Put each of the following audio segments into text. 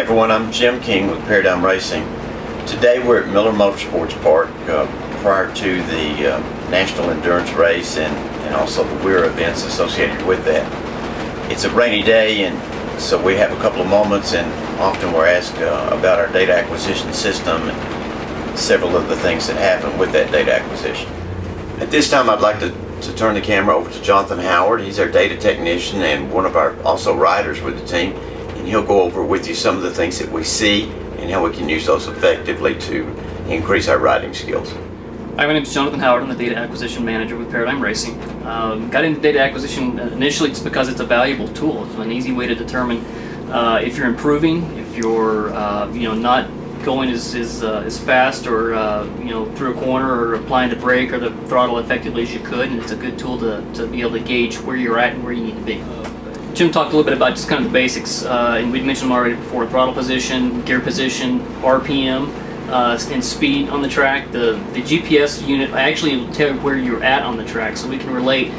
everyone, I'm Jim King with Paradigm Racing. Today we're at Miller Motorsport Park prior to the National Endurance Race and also the WERA events associated with that. It's a rainy day, and so we have a couple of moments, and often we're asked about our data acquisition system and several of the things that happen with that data acquisition. At this time I'd like to turn the camera over to Jonathan Howard. He's our data technician and one of our also riders with the team. And he'll go over with you some of the things that we see and how we can use those effectively to increase our riding skills. Hi, my name is Jonathan Howard. I'm the Data Acquisition Manager with Paradigm Racing. Got into data acquisition initially just because it's a valuable tool. It's an easy way to determine if you're improving, if you're not going as fast or through a corner or applying the brake or the throttle effectively as you could, and it's a good tool to be able to gauge where you're at and where you need to be. Jim talked a little bit about just kind of the basics, and we mentioned them already before: throttle position, gear position, RPM, and speed on the track. The GPS unit actually will tell you where you're at on the track, so we can relate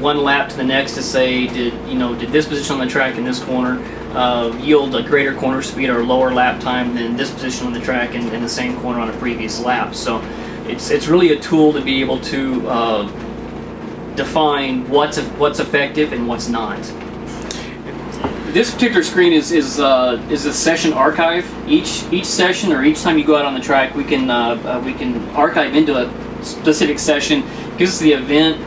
one lap to the next to say, did this position on the track in this corner yield a greater corner speed or a lower lap time than this position on the track in the same corner on a previous lap. So it's really a tool to be able to define what's effective and what's not. This particular screen is a session archive. Each session, or each time you go out on the track, we can archive into a specific session. It gives us the event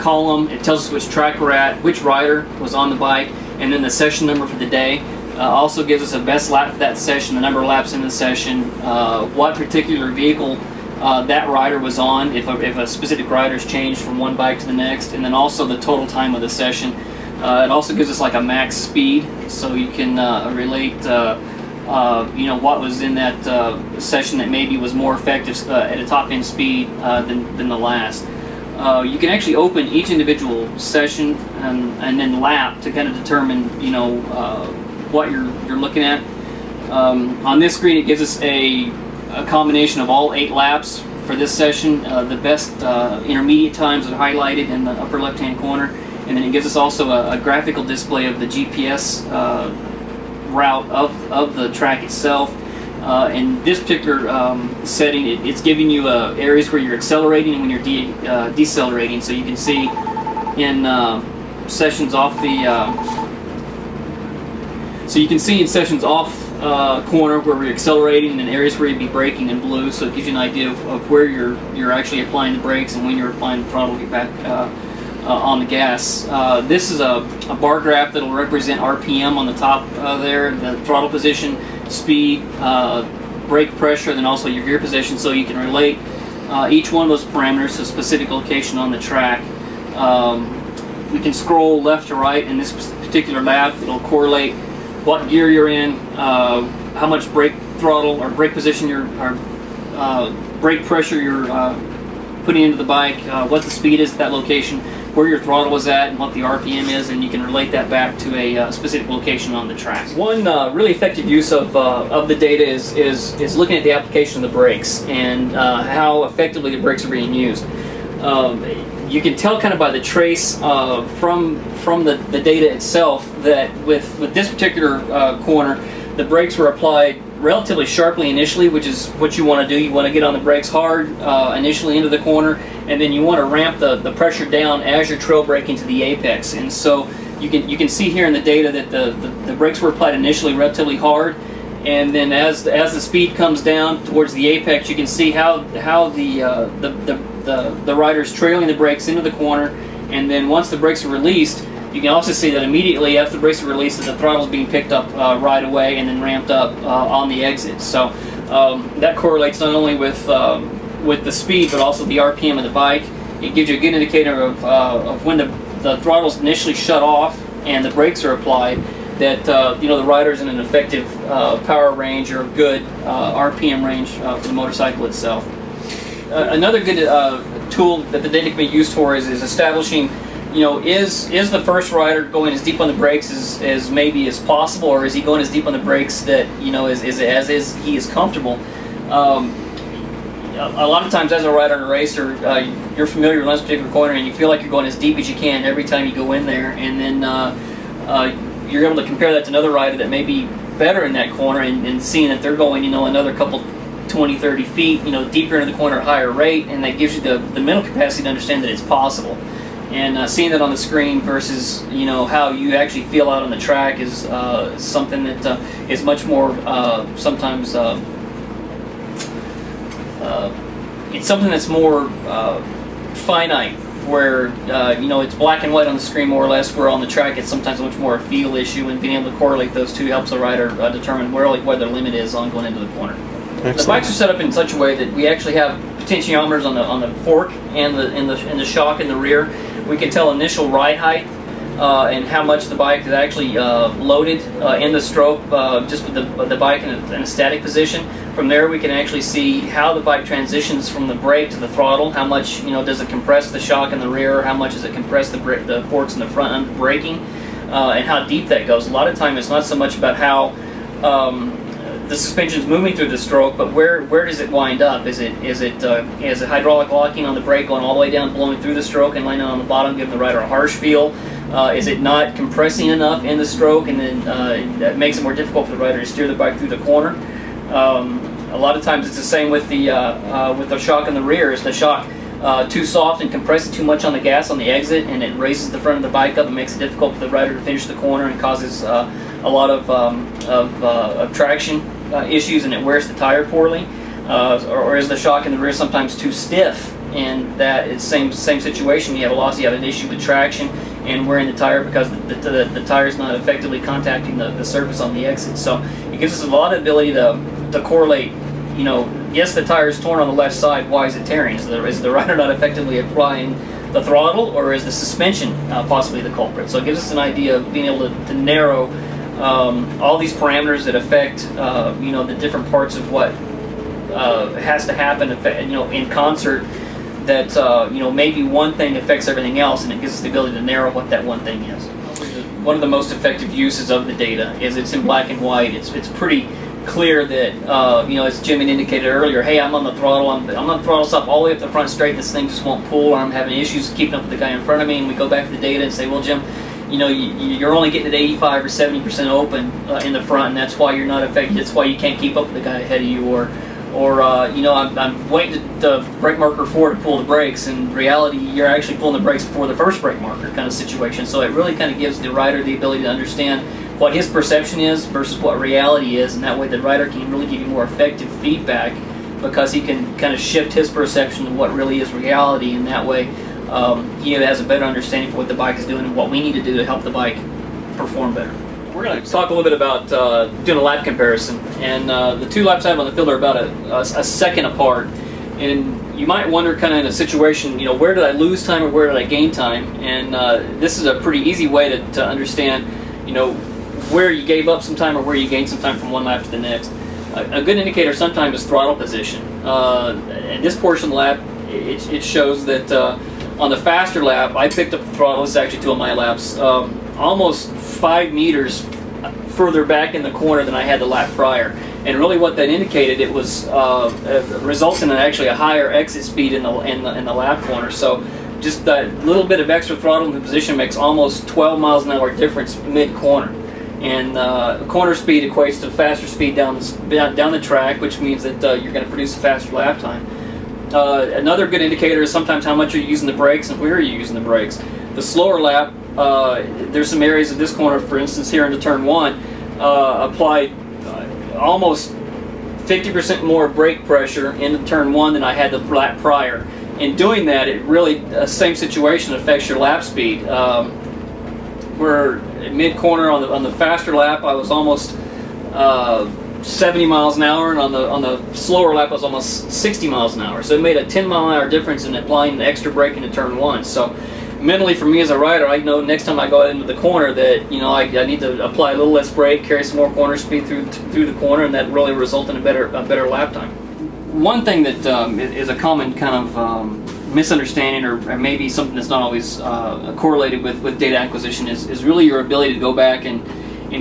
column. It tells us which track we're at, which rider was on the bike, and then the session number for the day. Also gives us a best lap for that session, the number of laps in the session, what particular vehicle that rider was on, if a specific rider's changed from one bike to the next, and then also the total time of the session. It also gives us like a max speed, so you can relate what was in that session that maybe was more effective at a top end speed than the last. You can actually open each individual session and then lap to kind of determine what you're looking at. On this screen it gives us a combination of all 8 laps for this session. The best intermediate times are highlighted in the upper left hand corner, and then it gives us also a graphical display of the GPS route of the track itself. In this particular setting, it's giving you areas where you're accelerating and when you're decelerating, so you can see in sessions off corner where we're accelerating, and in areas where you'd be braking in blue, so it gives you an idea of where you're actually applying the brakes and when you're applying the throttle to get back on the gas. This is a bar graph that will represent RPM on the top there, the throttle position, speed, brake pressure, and then also your gear position, so you can relate each one of those parameters to a specific location on the track. We can scroll left to right in this particular lap. It'll correlate what gear you're in, how much brake throttle or brake position or brake pressure you're putting into the bike, what the speed is at that location, where your throttle is at, and what the RPM is, and you can relate that back to a specific location on the track. One really effective use of the data is looking at the application of the brakes and how effectively the brakes are being used. You can tell kind of by the trace from the data itself that with this particular corner, the brakes were applied relatively sharply initially, which is what you want to do. You want to get on the brakes hard initially into the corner, and then you want to ramp the pressure down as you're trail braking to the apex. And so you can see here in the data that the brakes were applied initially relatively hard, and then as the speed comes down towards the apex, you can see how the rider's trailing the brakes into the corner, and then once the brakes are released, you can also see that immediately after the brakes are released, that the throttle is being picked up right away and then ramped up on the exit. So that correlates not only with the speed but also the RPM of the bike. It gives you a good indicator of when the throttle's initially shut off and the brakes are applied, that the rider's in an effective power range or good RPM range for the motorcycle itself. Another good tool that the data can be used for is establishing, is the first rider going as deep on the brakes as maybe as possible, or is he going as deep on the brakes that as he is comfortable. A lot of times as a rider in a race, or you're familiar with this particular corner and you feel like you're going as deep as you can every time you go in there, and then you're able to compare that to another rider that maybe better in that corner, and seeing that they're going, you know, another couple 20-30 feet, you know, deeper into the corner at a higher rate, and that gives you the mental capacity to understand that it's possible. And seeing that on the screen versus, you know, how you actually feel out on the track is something that is much more sometimes it's something that's more finite, where you know, it's black and white on the screen more or less, where on the track it's sometimes much more a feel issue, and being able to correlate those two helps the rider determine where their limit is on going into the corner. Excellent. The bikes are set up in such a way that we actually have potentiometers on the fork and in the shock in the rear. We can tell initial ride height and how much the bike is actually loaded in the stroke, just with the bike in a static position. From there, we can actually see how the bike transitions from the brake to the throttle. How much, you know, does it compress the shock in the rear? How much does it compress the forks in the front under braking? And how deep that goes. A lot of time, it's not so much about how the suspension's moving through the stroke, but where does it wind up? Is it hydraulic locking on the brake, going all the way down, blowing through the stroke, and landing on the bottom, giving the rider a harsh feel? Is it not compressing enough in the stroke, and then that makes it more difficult for the rider to steer the bike through the corner? A lot of times it's the same with the shock in the rear. Is the shock too soft and compressing too much on the gas on the exit, and it raises the front of the bike up and makes it difficult for the rider to finish the corner, and causes a lot of traction issues, and it wears the tire poorly? Or is the shock in the rear sometimes too stiff, and that is same situation? You have an issue with traction and wearing the tire because the tire is not effectively contacting the surface on the exit. So it gives us a lot of ability to correlate, you know, yes, the tire is torn on the left side, why is it tearing? Is the rider not effectively applying the throttle, or is the suspension possibly the culprit? So it gives us an idea of being able to narrow all these parameters that affect you know, the different parts of what has to happen, you know, in concert, that you know, maybe one thing affects everything else, and it gives us the ability to narrow what that one thing is. One of the most effective uses of the data is it's in black and white. It's pretty clear that you know, as Jim had indicated earlier, hey, I'm on the throttle, I'm on the throttle stop all the way up the front straight, this thing just won't pull, or I'm having issues keeping up with the guy in front of me, and we go back to the data and say, well, Jim, you know, you're only getting at 85 or 70% open in the front, and that's why you're not effective. That's why you can't keep up with the guy ahead of you, or you know, I'm waiting to brake marker 4 to pull the brakes. In reality, you're actually pulling the brakes before the first brake marker kind of situation. So it really kind of gives the rider the ability to understand what his perception is versus what reality is, and that way the rider can really give you more effective feedback, because he can kind of shift his perception to what really is reality, and that way he has a better understanding for what the bike is doing and what we need to do to help the bike perform better. We're going to talk a little bit about doing a lap comparison, and the two laps I have on the field are about a second apart. And you might wonder, kind of in a situation, you know, where did I lose time or where did I gain time? And this is a pretty easy way to understand, you know, where you gave up some time or where you gained some time from one lap to the next. A good indicator sometimes is throttle position. And this portion of the lap, it shows that on the faster lap, I picked up the throttle. This is actually 2 of my laps, almost 5 meters further back in the corner than I had the lap prior. And really, what that indicated, it was resulting in actually a higher exit speed in the lap corner. So just that little bit of extra throttle in the position makes almost 12 miles an hour difference mid-corner. And corner speed equates to faster speed down the track, which means that you're going to produce a faster lap time. Another good indicator is sometimes how much you're using the brakes and where you're using the brakes. The slower lap, there's some areas of this corner, for instance, here into turn 1, applied almost 50% more brake pressure into turn 1 than I had the lap prior. In doing that, it really, same situation affects your lap speed. Where mid-corner on the faster lap, I was almost 70 miles an hour, and on the slower lap, I was almost 60 miles an hour. So it made a 10-mile-an-hour difference in applying the extra brake into turn 1. So mentally, for me as a rider, I know next time I go out into the corner that, you know, I need to apply a little less brake, carry some more corner speed through the corner, and that really result in a better lap time. One thing that is a common kind of misunderstanding, or maybe something that's not always correlated with data acquisition, is really your ability to go back and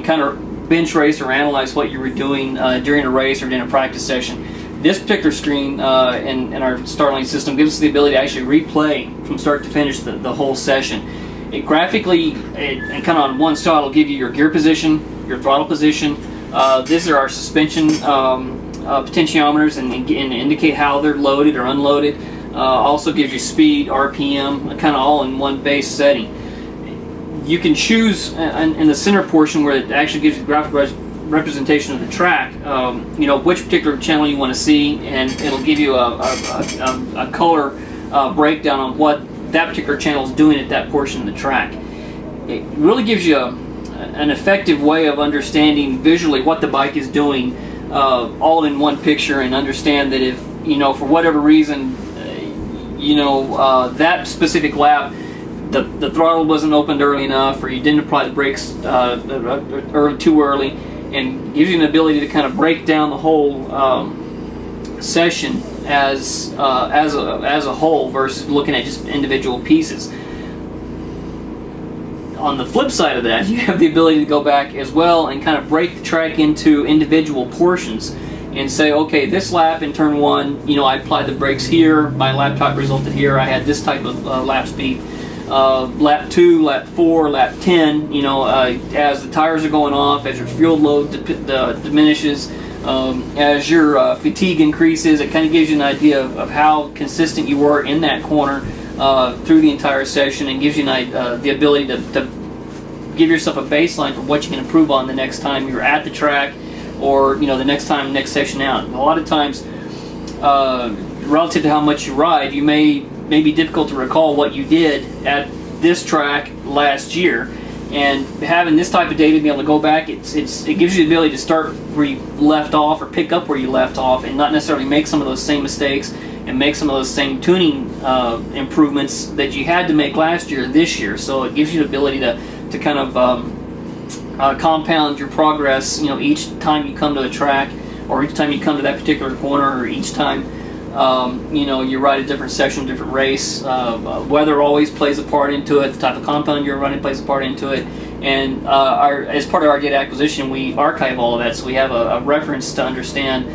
kind of bench race or analyze what you were doing during a race or during a practice session. This particular screen in our Starlane system gives us the ability to actually replay from start to finish the whole session. It graphically, and kind of on one shot, will give you your gear position, your throttle position, These are our suspension potentiometers and indicate how they're loaded or unloaded. Also gives you speed, RPM, kind of all in one base setting. You can choose in the center portion where it actually gives you graphical representation of the track, you know, which particular channel you want to see, and it'll give you a color breakdown on what that particular channel is doing at that portion of the track. It really gives you an effective way of understanding visually what the bike is doing, all in one picture, and understand that if, you know, for whatever reason, you know, that specific lap the throttle wasn't opened early enough, or you didn't apply the brakes too early, and gives you an ability to kind of break down the whole session as a whole versus looking at just individual pieces. On the flip side of that, you have the ability to go back as well and kind of break the track into individual portions and say, okay, this lap in turn 1, you know, I applied the brakes here, my lap time resulted here, I had this type of lap speed. Lap 2, lap 4, lap 10, you know, as the tires are going off, as your fuel load diminishes, as your fatigue increases, it kind of gives you an idea of how consistent you were in that corner through the entire session, and gives you the ability to give yourself a baseline for what you can improve on the next time you're at the track, or, you know, the next session out. A lot of times, relative to how much you ride, you may be difficult to recall what you did at this track last year, and having this type of data to be able to go back, it gives you the ability to start where you left off, or pick up where you left off, and not necessarily make some of those same mistakes and make some of those same tuning improvements that you had to make last year this year. So it gives you the ability to kind of compound your progress, you know, each time you come to a track, or each time you come to that particular corner, or each time you know, you ride a different section, different race. Weather always plays a part into it. The type of compound you're running plays a part into it. And as part of our data acquisition, we archive all of that, so we have a reference to understand,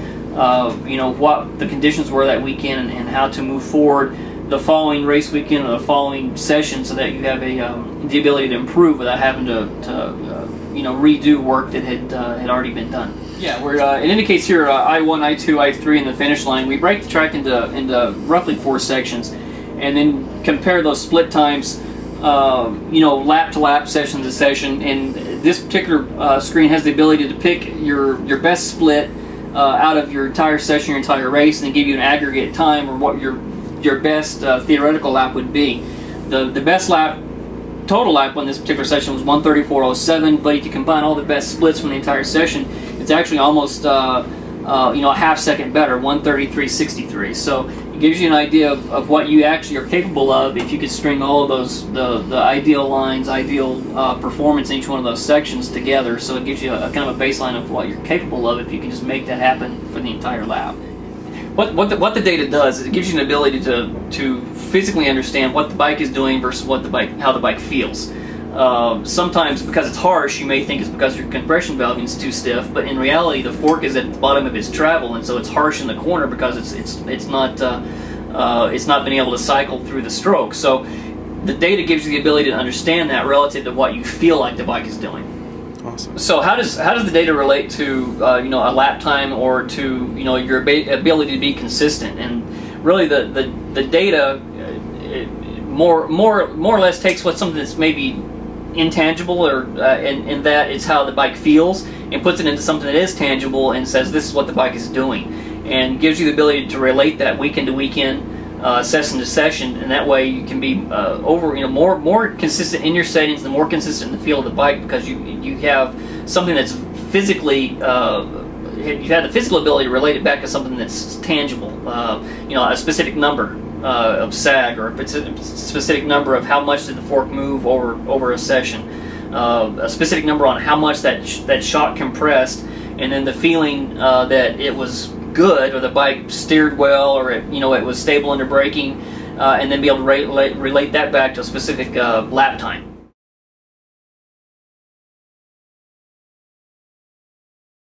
you know, what the conditions were that weekend, and how to move forward the following race weekend or the following session, so that you have the ability to improve without having to you know, redo work that had already been done. Yeah, it indicates here I1, I2, I3 in the finish line. We break the track into roughly 4 sections, and then compare those split times, you know, lap to lap, session to session. And this particular screen has the ability to pick your best split out of your entire session, your entire race, and then give you an aggregate time, or what your best theoretical lap would be. The best lap, total lap on this particular session was 1:34.07, but if you combine all the best splits from the entire session, it's actually almost you know, a half second better, 1:33.63. So it gives you an idea of what you actually are capable of if you could string all of those, the ideal lines, ideal performance in each one of those sections together. So it gives you a kind of a baseline of what you're capable of if you can just make that happen for the entire lap. What the data does is it gives you an ability to physically understand what the bike is doing versus how the bike feels. Sometimes, because it's harsh, you may think it's because your compression valve is too stiff, but in reality the fork is at the bottom of its travel, and so it's harsh in the corner because it's not been able to cycle through the stroke. So the data gives you the ability to understand that relative to what you feel like the bike is doing. Awesome. So how does the data relate to you know, a lap time, or to, you know, your ability to be consistent? And really the data more or less takes something that's maybe intangible, or in that it's how the bike feels, and puts it into something that is tangible and says this is what the bike is doing, and gives you the ability to relate that weekend to weekend, session to session, and that way you can be more consistent in your settings, the more consistent in the feel of the bike, because you have something that's physically you've had the physical ability to relate it back to something that's tangible, you know, a specific number of sag, or a specific number of how much did the fork move over a session, a specific number on how much that shock compressed, and then the feeling that it was good, or the bike steered well, or it was stable under braking, and then be able to relate that back to a specific lap time.